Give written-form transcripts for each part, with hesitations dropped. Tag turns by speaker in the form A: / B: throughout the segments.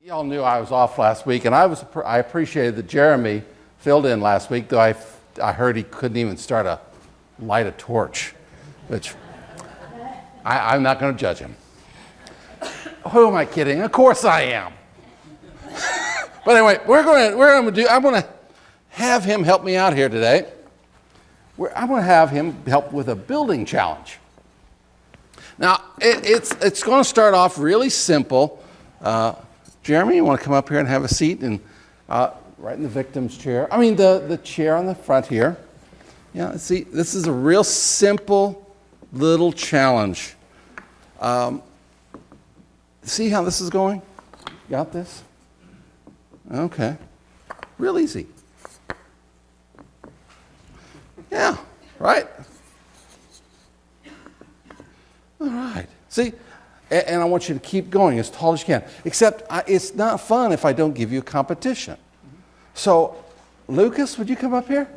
A: Y'all knew I was off last week, and I appreciated that Jeremy filled in last week, though I heard he couldn't even light a torch, which I'm not going to judge him. Who am I kidding? Of course I am. But anyway, I'm going to have him help me out here today. I'm going to have him help with a building challenge. Now, it's going to start off really simple. Jeremy, you want to come up here and have a seat and right in the victim's chair? I mean, the chair on the front here. Yeah, see, this is a real simple little challenge. See how this is going? Got this? Okay. Real easy. Yeah, right? All right. See? And I want you to keep going as tall as you can. Except it's not fun if I don't give you a competition. So, Lucas, would you come up here?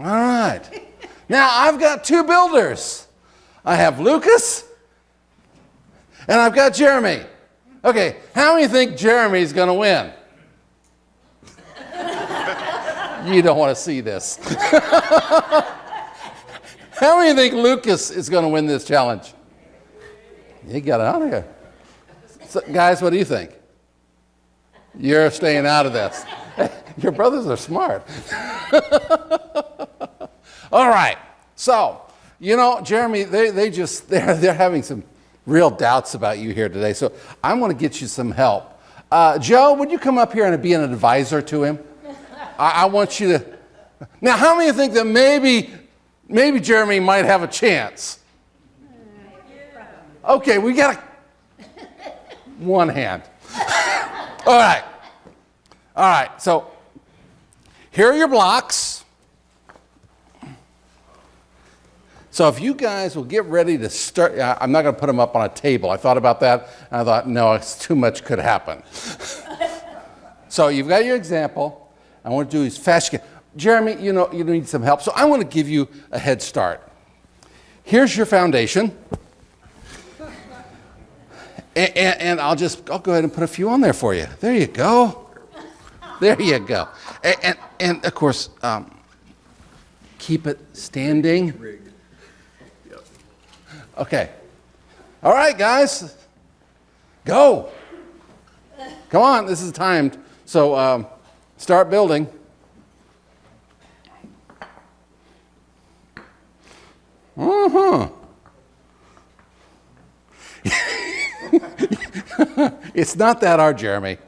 A: All right. Now, I've got two builders. I have Lucas, and I've got Jeremy. Okay, how many think Jeremy's going to win? You don't want to see this. How many think Lucas is going to win this challenge? You got it out of here. So, guys, what do you think? You're staying out of this. Your brothers are smart. All right. So, Jeremy, they're having some real doubts about you here today. So I'm going to get you some help. Joe, would you come up here and be an advisor to him? I want you to. Now, how many think that maybe Jeremy might have a chance? Okay, we got one hand. All right, so here are your blocks. So if you guys will get ready to start, I'm not going to put them up on a table. I thought about that, and I thought, no, it's too much could happen. So you've got your example. I want to do as fast as you can. Jeremy, you need some help, so I want to give you a head start. Here's your foundation. And I'll go ahead and put a few on there for you. There you go. There you go. And of course, keep it standing. Okay. All right, guys. Go. Come on, this is timed. So start building. Uh-huh. It's not that hard, Jeremy.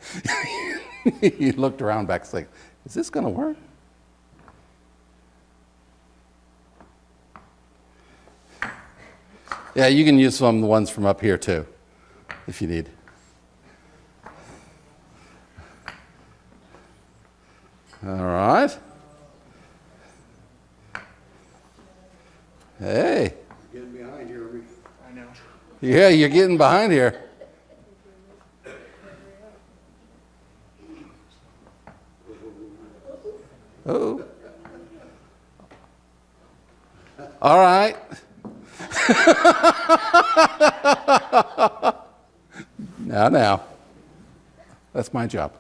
A: He looked around back like, is this going to work? Yeah, you can use some of the ones from up here too, if you need. All right. Hey.
B: You're getting behind here, Rick. I know.
A: Yeah, you're getting behind here. Oh. All right. Now. That's my job.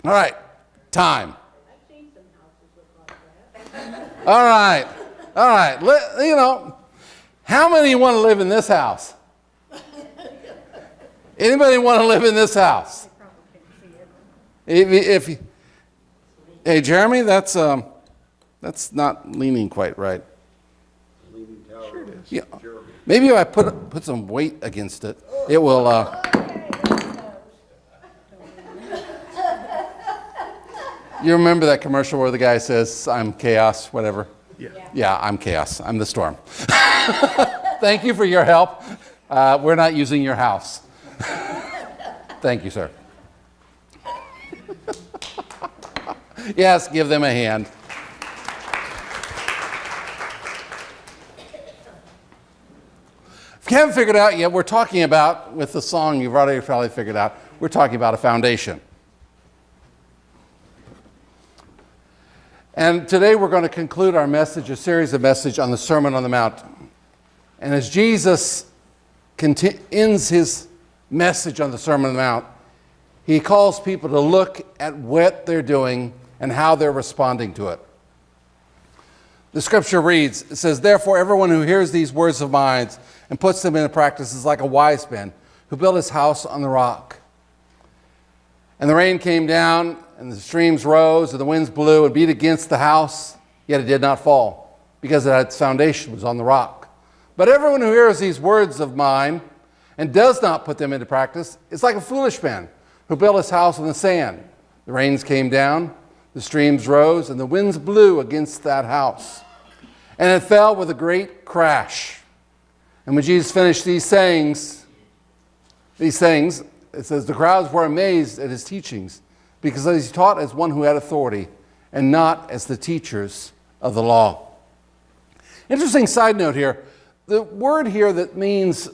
A: All right. Time. All right. How many want to live in this house? Anybody want to live in this house? Hey, Jeremy, that's not leaning quite right.
B: Leaning tower. Sure it is.
A: Yeah. Maybe if I put some weight against it, it will. You remember that commercial where the guy says, "I'm chaos," whatever? Yeah, I'm chaos. I'm the storm. Thank you for your help. We're not using your house. Thank you, sir. Yes, give them a hand. If you haven't figured out yet, we're talking about, with the song you've already probably figured out, we're talking about a foundation. And today we're going to conclude our message, a series of messages on the Sermon on the Mount. And as Jesus ends his message on the Sermon on the Mount, he calls people to look at what they're doing and how they're responding to it. The scripture reads, it says, "Therefore everyone who hears these words of mine and puts them into practice is like a wise man who built his house on the rock. And the rain came down, and the streams rose, and the winds blew and beat against the house, yet it did not fall, because its foundation was on the rock. But everyone who hears these words of mine and does not put them into practice is like a foolish man who built his house on the sand. The rains came down, the streams rose, and the winds blew against that house. And it fell with a great crash." And when Jesus finished these sayings, it says, "The crowds were amazed at his teachings, because he taught as one who had authority, and not as the teachers of the law." Interesting side note here. The word here that means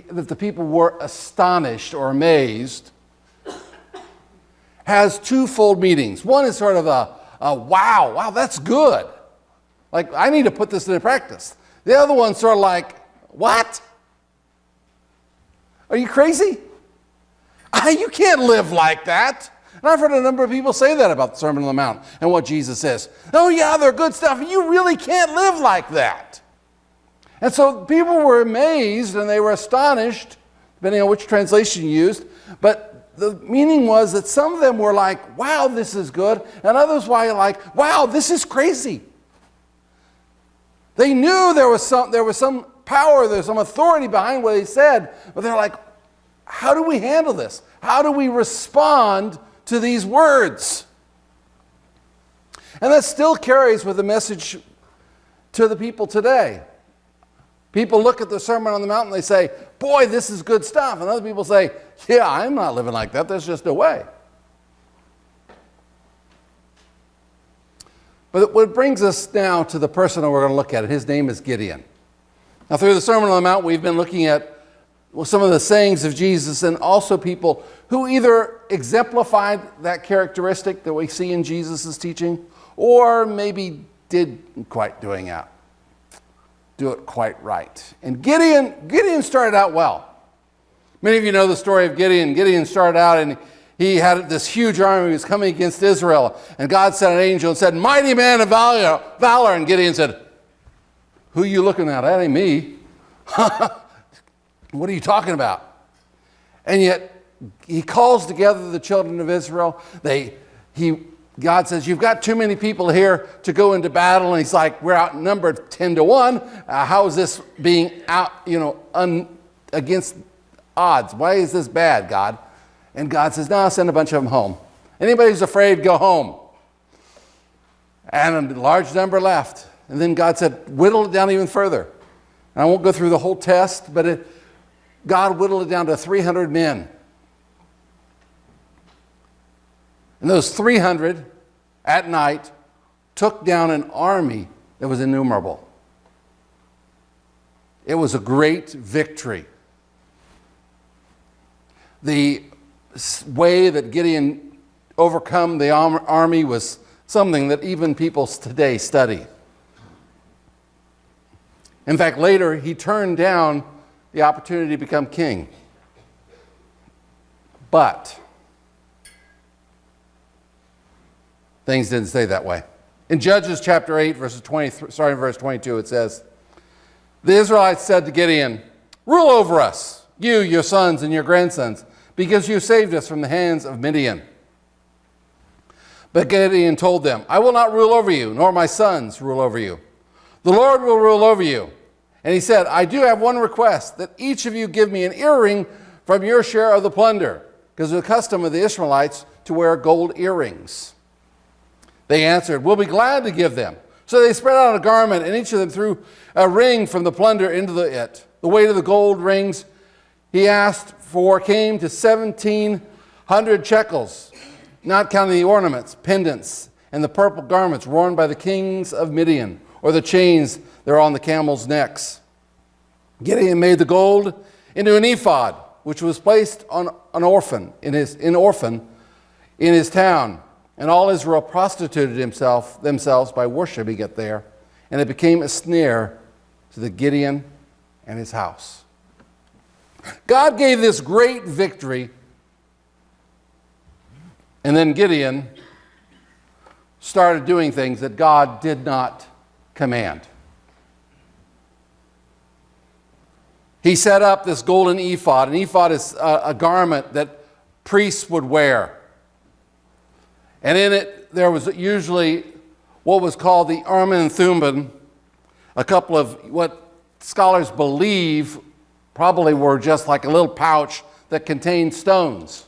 A: that the people were astonished or amazed has twofold meanings. One is sort of a wow, that's good. Like, I need to put this into practice. The other one's sort of like, what? Are you crazy? You can't live like that. And I've heard a number of people say that about the Sermon on the Mount and what Jesus says. Oh yeah, they're good stuff. You really can't live like that. And so people were amazed and they were astonished, depending on which translation you used. But the meaning was that some of them were like, wow, this is good. And others were like, wow, this is crazy. They knew there was some power, there was some authority behind what he said. But they're like, how do we handle this? How do we respond to these words? And that still carries with the message to the people today. People look at the Sermon on the Mount and they say, boy, this is good stuff. And other people say, yeah, I'm not living like that. There's just no way. But what brings us now to the person that we're going to look at, his name is Gideon. Now, through the Sermon on the Mount, we've been looking at some of the sayings of Jesus and also people who either exemplified that characteristic that we see in Jesus' teaching or maybe didn't quite do it quite right. And Gideon started out well. Many of you know the story of Gideon. Gideon started out and he had this huge army. He was coming against Israel. And God sent an angel and said, mighty man of valor. And Gideon said, who are you looking at? That ain't me. What are you talking about? And yet he calls together the children of Israel. God says, you've got too many people here to go into battle. And he's like, we're outnumbered 10-1. How is this being out, against odds? Why is this bad, God? And God says, no, I'll send a bunch of them home. Anybody who's afraid, go home. And a large number left. And then God said, whittle it down even further. And I won't go through the whole test, but God whittled it down to 300 men. And those 300 at night took down an army that was innumerable. It was a great victory. The way that Gideon overcome the army was something that even people today study. In fact, later he turned down the opportunity to become king. But things didn't stay that way. In Judges chapter 8, starting verse 22, it says, the Israelites said to Gideon, rule over us, you, your sons, and your grandsons, because you saved us from the hands of Midian. But Gideon told them, I will not rule over you, nor my sons rule over you. The Lord will rule over you. And he said, I do have one request, that each of you give me an earring from your share of the plunder, because it's the custom of the Ishmaelites to wear gold earrings. They answered, we'll be glad to give them. So they spread out a garment, and each of them threw a ring from the plunder into it. The weight of the gold rings he asked for came to 1,700 shekels, not counting the ornaments, pendants, and the purple garments worn by the kings of Midian, or the chains that are on the camels' necks. Gideon made the gold into an ephod, which was placed on an orphan in his town. And all Israel prostituted themselves by worshiping it there. And it became a snare to the Gideon and his house. God gave this great victory, and then Gideon started doing things that God did not command. He set up this golden ephod. An ephod is a garment that priests would wear. And in it, there was usually what was called the Urim and Thummim, a couple of what scholars believe probably were just like a little pouch that contained stones.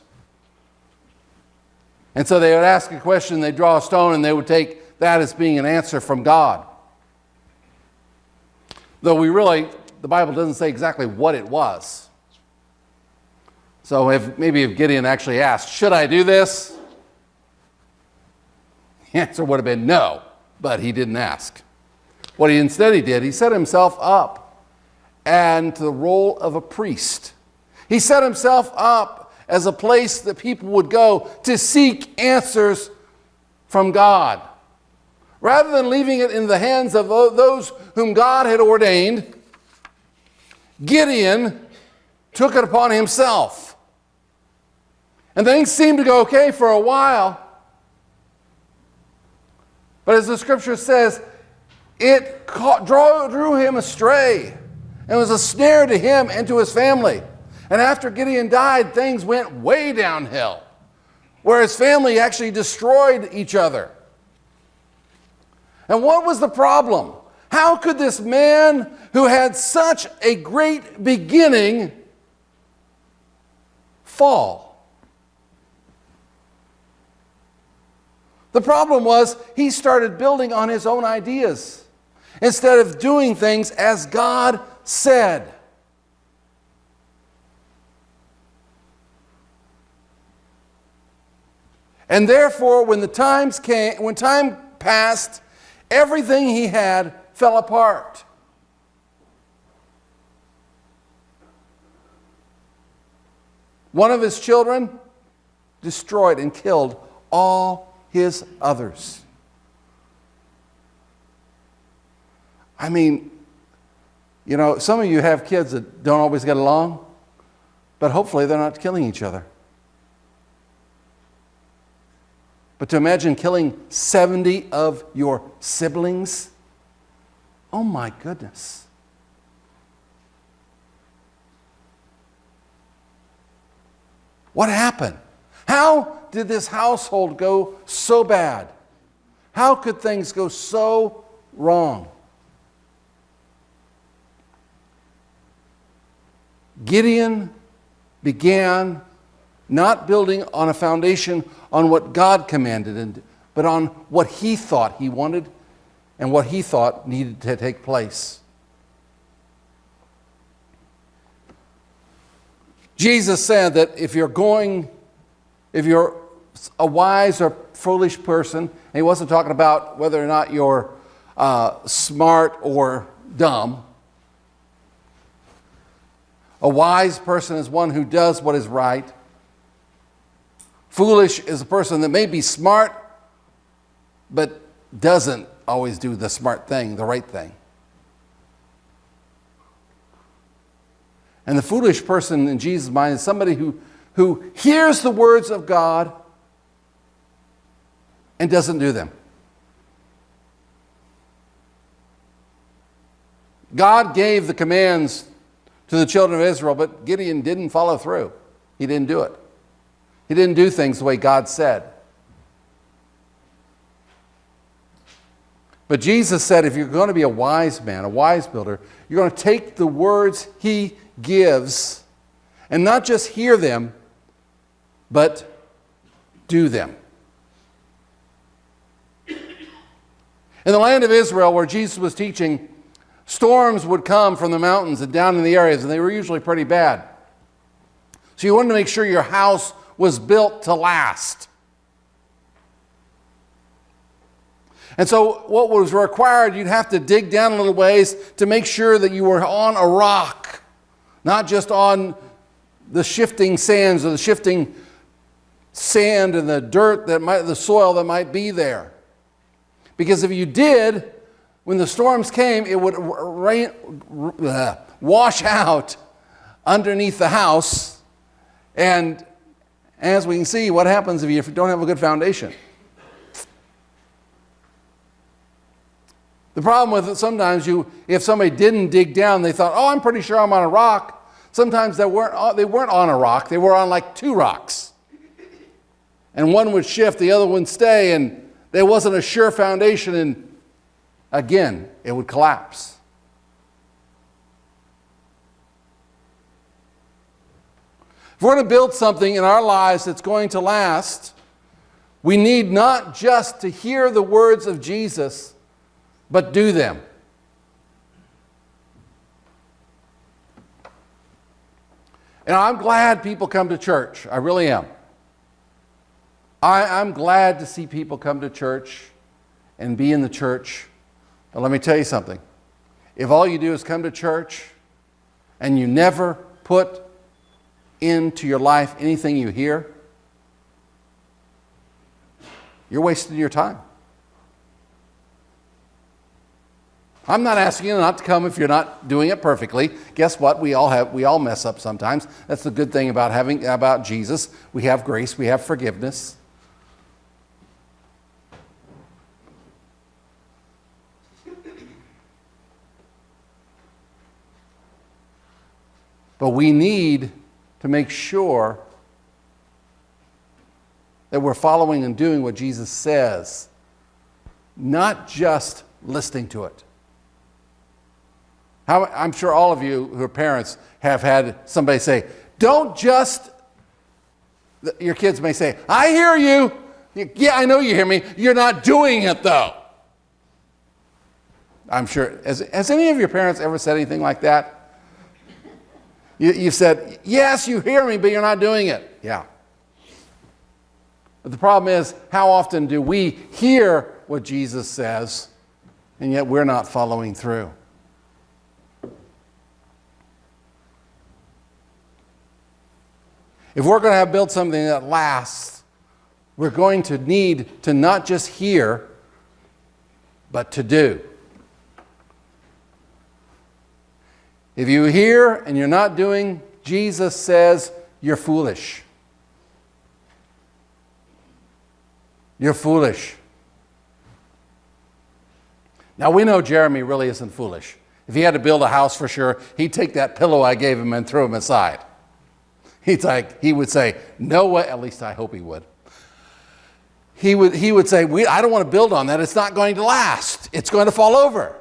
A: And so they would ask a question, they'd draw a stone, and they would take that as being an answer from God. Though the Bible doesn't say exactly what it was. So maybe if Gideon actually asked, should I do this? The answer would have been no, but he didn't ask. What he did, he set himself up and to the role of a priest. He set himself up as a place that people would go to seek answers from God. Rather than leaving it in the hands of those whom God had ordained, Gideon took it upon himself. And things seemed to go okay for a while. But as the scripture says, it drew him astray and was a snare to him and to his family. And after Gideon died, things went way downhill, where his family actually destroyed each other. And what was the problem? How could this man who had such a great beginning fall? The problem was he started building on his own ideas instead of doing things as God said. And therefore, when time passed, everything he had fell apart. One of his children destroyed and killed all his others. I mean, some of you have kids that don't always get along, but hopefully they're not killing each other. But to imagine killing 70 of your siblings, oh my goodness. What happened? How did this household go so bad? How could things go so wrong? Gideon began not building on a foundation on what God commanded, but on what he thought he wanted and what he thought needed to take place. Jesus said that if you're a wise or foolish person, and he wasn't talking about whether or not you're smart or dumb. A wise person is one who does what is right. Foolish is a person that may be smart, but doesn't always do the smart thing, the right thing. And the foolish person in Jesus' mind is somebody who hears the words of God and doesn't do them. God gave the commands to the children of Israel, but Gideon didn't follow through. He didn't do it. He didn't do things the way God said. But Jesus said, if you're going to be a wise man, a wise builder, you're going to take the words he gives and not just hear them, but do them. In the land of Israel, where Jesus was teaching, storms would come from the mountains and down in the areas, and they were usually pretty bad. So you wanted to make sure your house was built to last. And so what was required, you'd have to dig down a little ways to make sure that you were on a rock, not just on the shifting sands or the shifting sand and the dirt, the soil that might be there. Because if you did, when the storms came, it would wash out underneath the house. And as we can see, what happens if you don't have a good foundation? The problem with it, sometimes if somebody didn't dig down, they thought, oh, I'm pretty sure I'm on a rock. Sometimes they weren't on a rock. They were on like two rocks. And one would shift, the other would stay, and there wasn't a sure foundation, and again, it would collapse. If we're going to build something in our lives that's going to last, we need not just to hear the words of Jesus, but do them. And I'm glad people come to church. I really am. I'm glad to see people come to church and be in the church. But let me tell you something. If all you do is come to church and you never put into your life anything you hear, you're wasting your time. I'm not asking you not to come if you're not doing it perfectly. Guess what? We all mess up sometimes. That's the good thing about Jesus. We have grace, we have forgiveness. But we need to make sure that we're following and doing what Jesus says, not just listening to it. I'm sure all of you who are parents have had somebody say, don't just, your kids may say, I hear you. Yeah, I know you hear me. You're not doing it though. I'm sure, has any of your parents ever said anything like that? You said, yes, you hear me, but you're not doing it. Yeah. But the problem is, how often do we hear what Jesus says, and yet we're not following through? If we're going to build something that lasts, we're going to need to not just hear, but to do. If you hear and you're not doing, Jesus says you're foolish. You're foolish. Now we know Jeremy really isn't foolish. If he had to build a house for sure, he'd take that pillow I gave him and throw him aside. He would say, no way, at least I hope he would. He would say, I don't want to build on that. It's not going to last. It's going to fall over.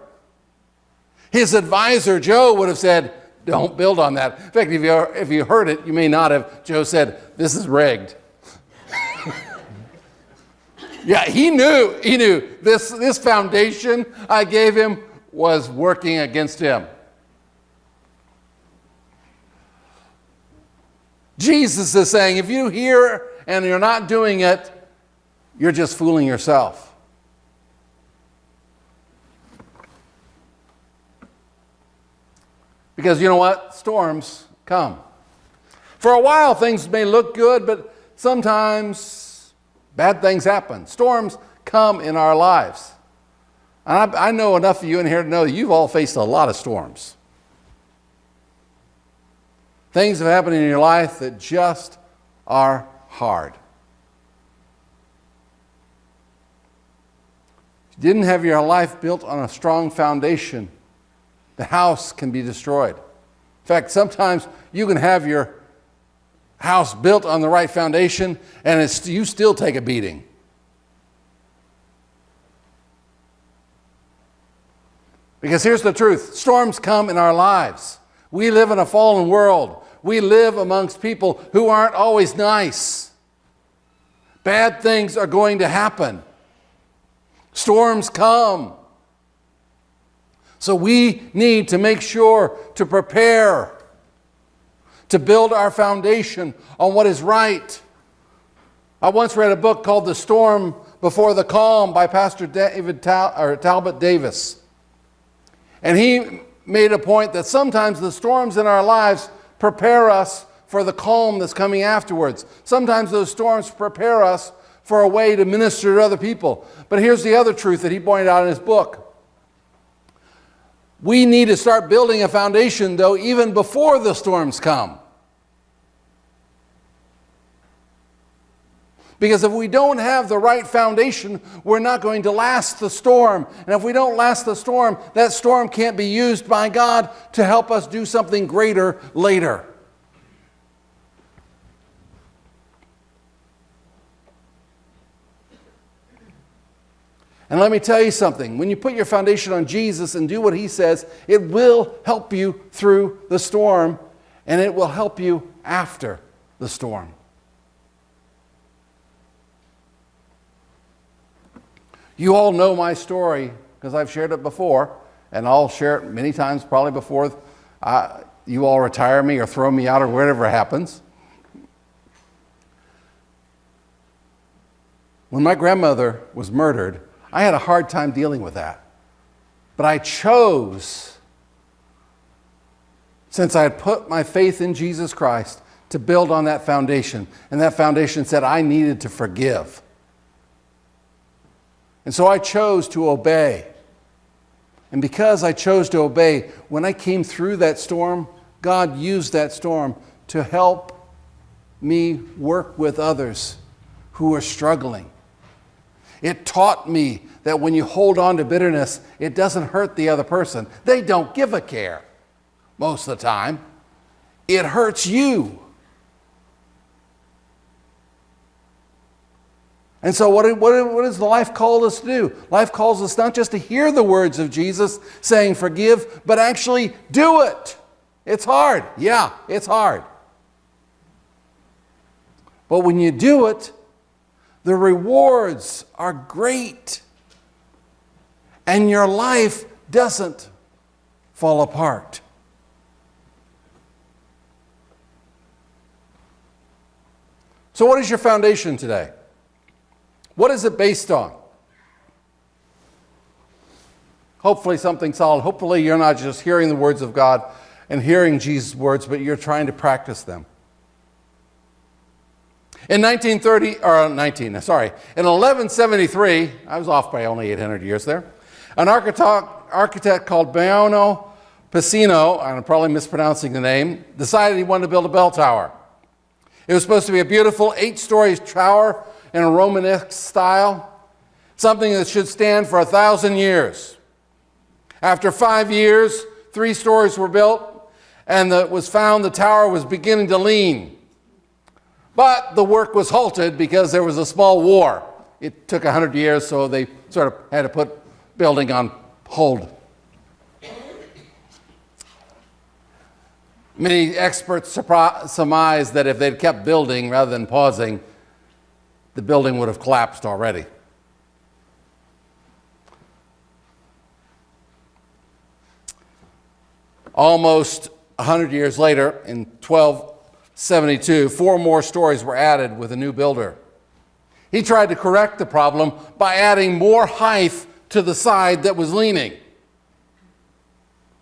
A: His advisor, Joe, would have said, don't build on that. In fact, if you heard it, you may not have. Joe said, this is rigged. Yeah, he knew this foundation I gave him was working against him. Jesus is saying, if you hear and you're not doing it, you're just fooling yourself. Because you know what? Storms come. For a while, things may look good, but sometimes bad things happen. Storms come in our lives. And I know enough of you in here to know that you've all faced a lot of storms. Things have happened in your life that just are hard. If you didn't have your life built on a strong foundation, the house can be destroyed. In fact, sometimes you can have your house built on the right foundation and you still take a beating. Because here's the truth. Storms come in our lives. We live in a fallen world. We live amongst people who aren't always nice. Bad things are going to happen. Storms come. So we need to make sure to prepare, to build our foundation on what is right. I once read a book called The Storm Before the Calm by Pastor Talbot Davis. And he made a point that sometimes the storms in our lives prepare us for the calm that's coming afterwards. Sometimes those storms prepare us for a way to minister to other people. But here's the other truth that he pointed out in his book. We need to start building a foundation, though, even before the storms come. Because if we don't have the right foundation, we're not going to last the storm. And if we don't last the storm, that storm can't be used by God to help us do something greater later. And let me tell you something. When you put your foundation on Jesus and do what he says, it will help you through the storm, and it will help you after the storm. You all know my story because I've shared it before, and I'll share it many times probably before you all retire me or throw me out or whatever happens. When my grandmother was murdered, I had a hard time dealing with that. But I chose, since I had put my faith in Jesus Christ, to build on that foundation. And that foundation said I needed to forgive. And so I chose to obey. And because I chose to obey, when I came through that storm, God used that storm to help me work with others who are struggling. It taught me that when you hold on to bitterness, it doesn't hurt the other person. They don't give a care most of the time. It hurts you. And so what does life call us to do? Life calls us not just to hear the words of Jesus saying forgive, but actually do it. It's hard. Yeah, it's hard. But when you do it, the rewards are great. And your life doesn't fall apart. So what is your foundation today? What is it based on? Hopefully something solid. Hopefully you're not just hearing the words of God and hearing Jesus' words, but you're trying to practice them. In 1173, I was off by only 800 years there, an architect called Buono Pacino, I'm probably mispronouncing the name, decided he wanted to build a bell tower. It was supposed to be a beautiful 8-story tower in a Romanesque style, something that should stand for 1,000 years. After 5 years, 3 stories were built, and it was found the tower was beginning to lean. But the work was halted because there was a small war. It took 100 years, so they sort of had to put building on hold. Many experts surmise that if they'd kept building rather than pausing, the building would have collapsed already. Almost 100 years later, in 1272, 4 more stories were added with a new builder. He tried to correct the problem by adding more height to the side that was leaning.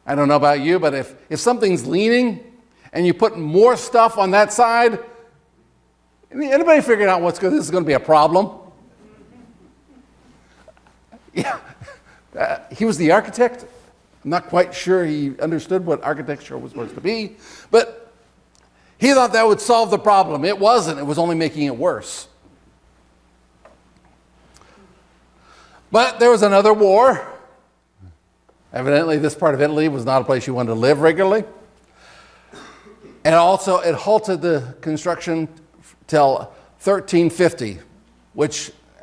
A: I don't know about you, but if something's leaning and you put more stuff on that side, anybody figuring out this is going to be a problem? Yeah. He was the architect. I'm not quite sure he understood what architecture was supposed to be, but he thought that would solve the problem. It wasn't. It was only making it worse. But there was another war. Evidently, this part of Italy was not a place you wanted to live regularly. And also, it halted the construction till 1350,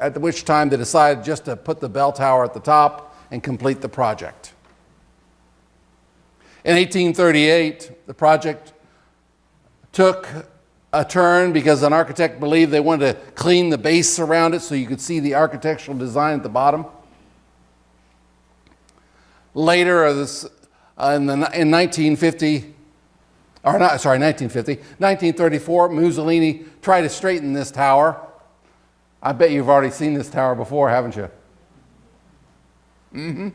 A: at which time they decided just to put the bell tower at the top and complete the project. In 1838, the project took a turn because an architect believed they wanted to clean the base around it so you could see the architectural design at the bottom. Later, in 1934, Mussolini tried to straighten this tower. I bet you've already seen this tower before, haven't you? Mm-hmm.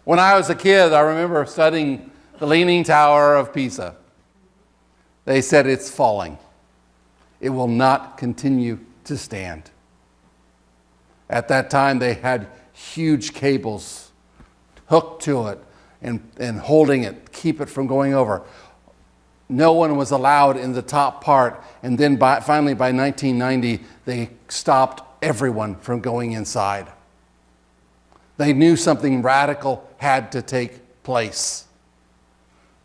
A: When I was a kid, I remember studying the Leaning Tower of Pisa. They said it's falling. It will not continue to stand. At that time, they had huge cables hooked to it, and holding it, keep it from going over. No one was allowed in the top part, and then finally by 1990, they stopped everyone from going inside. They knew something radical had to take place.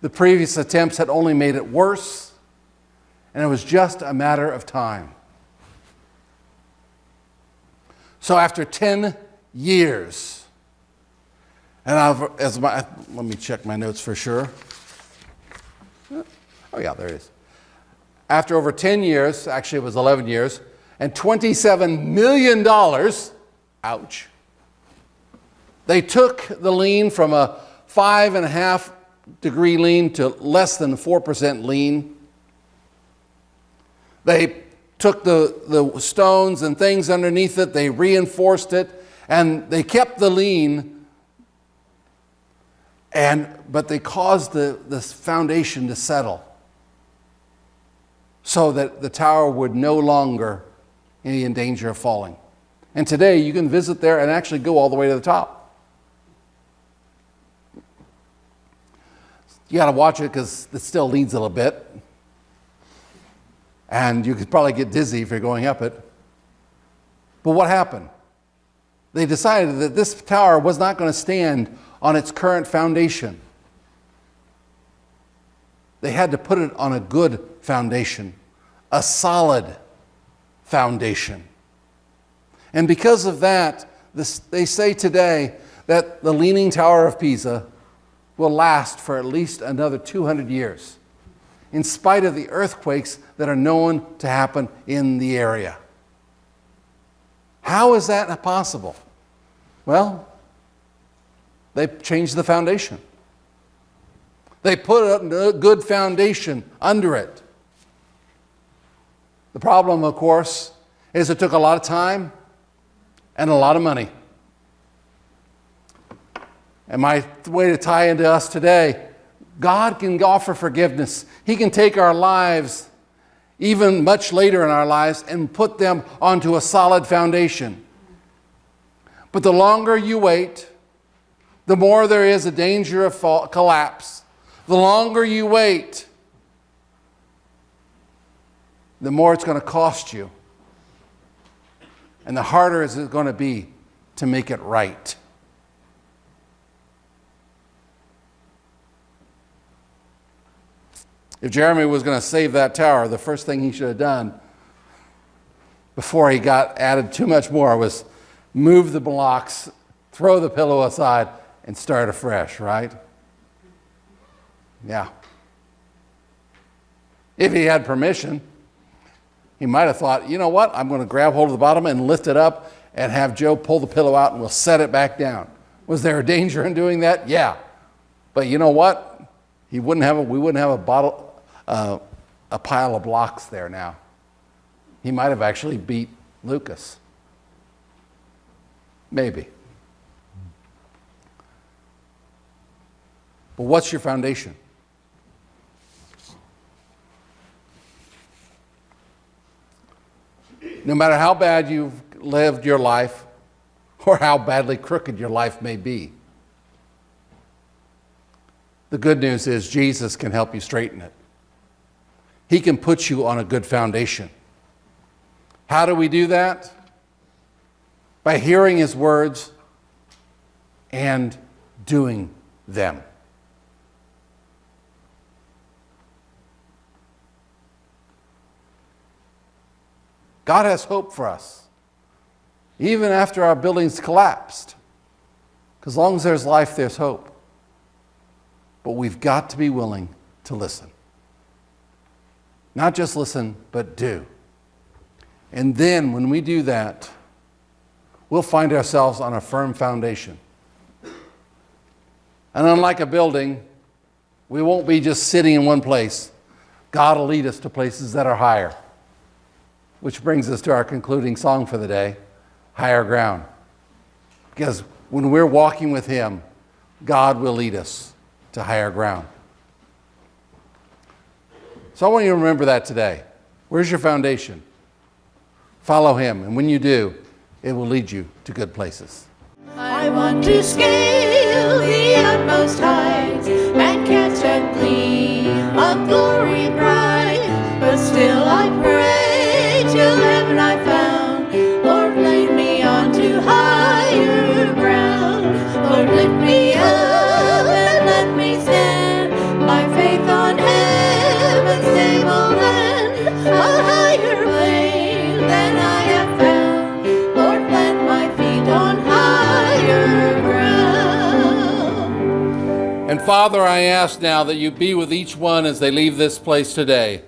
A: The previous attempts had only made it worse, and it was just a matter of time. So after 10 years, and let me check my notes for sure. Oh yeah, there it is. After over 10 years, actually it was 11 years, and $27 million, ouch, they took the lean from a 5.5 degree lean to less than 4% lean. They took the stones and things underneath it, they reinforced it, and they kept the lean, but they caused the foundation to settle so that the tower would no longer be in danger of falling. And today you can visit there and actually go all the way to the top. You got to watch it because it still leans a little bit. And you could probably get dizzy if you're going up it. But what happened? They decided that this tower was not going to stand on its current foundation. They had to put it on a good foundation, a solid foundation. And because of that, they say today that the Leaning Tower of Pisa will last for at least another 200 years, in spite of the earthquakes that are known to happen in the area. How is that possible? Well, they changed the foundation. They put a good foundation under it. The problem, of course, is it took a lot of time and a lot of money. And my way to tie into us today, God can offer forgiveness. He can take our lives, even much later in our lives, and put them onto a solid foundation. But the longer you wait, the more there is a danger of collapse. The longer you wait, the more it's going to cost you. And the harder is it going to be to make it right. If Jeremy was going to save that tower, the first thing he should have done before he added too much more was move the blocks, throw the pillow aside, and start afresh, right? Yeah. If he had permission, he might have thought, you know what, I'm going to grab hold of the bottom and lift it up and have Joe pull the pillow out and we'll set it back down. Was there a danger in doing that? Yeah. But you know what? We wouldn't have a pile of blocks there now. He might have actually beat Lucas. Maybe. But what's your foundation? No matter how bad you've lived your life or how badly crooked your life may be, the good news is Jesus can help you straighten it. He can put you on a good foundation. How do we do that? By hearing His words and doing them. God has hope for us, even after our buildings collapsed. Because as long as there's life, there's hope. But we've got to be willing to listen. Not just listen, but do. And then when we do that, we'll find ourselves on a firm foundation. And unlike a building, we won't be just sitting in one place. God will lead us to places that are higher. Which brings us to our concluding song for the day, Higher Ground. Because when we're walking with Him, God will lead us to higher ground. So I want you to remember that today. Where's your foundation? Follow Him, and when you do, it will lead you to good places.
C: I want to scale the utmost heights and catch a gleam of glory bright. But still I pray till heaven I found. Lord, lead me on to higher ground. Lord, lift me up and let me stand. My faith on heaven's stable land, a higher plane than I have found. Lord, plant my feet on higher ground.
A: And Father, I ask now that you be with each one as they leave this place today.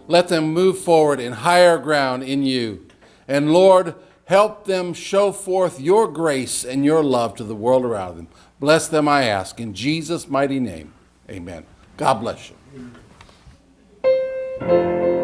A: Let them move forward in higher ground in you. And Lord, help them show forth your grace and your love to the world around them. Bless them, I ask, in Jesus' mighty name. Amen. God bless you.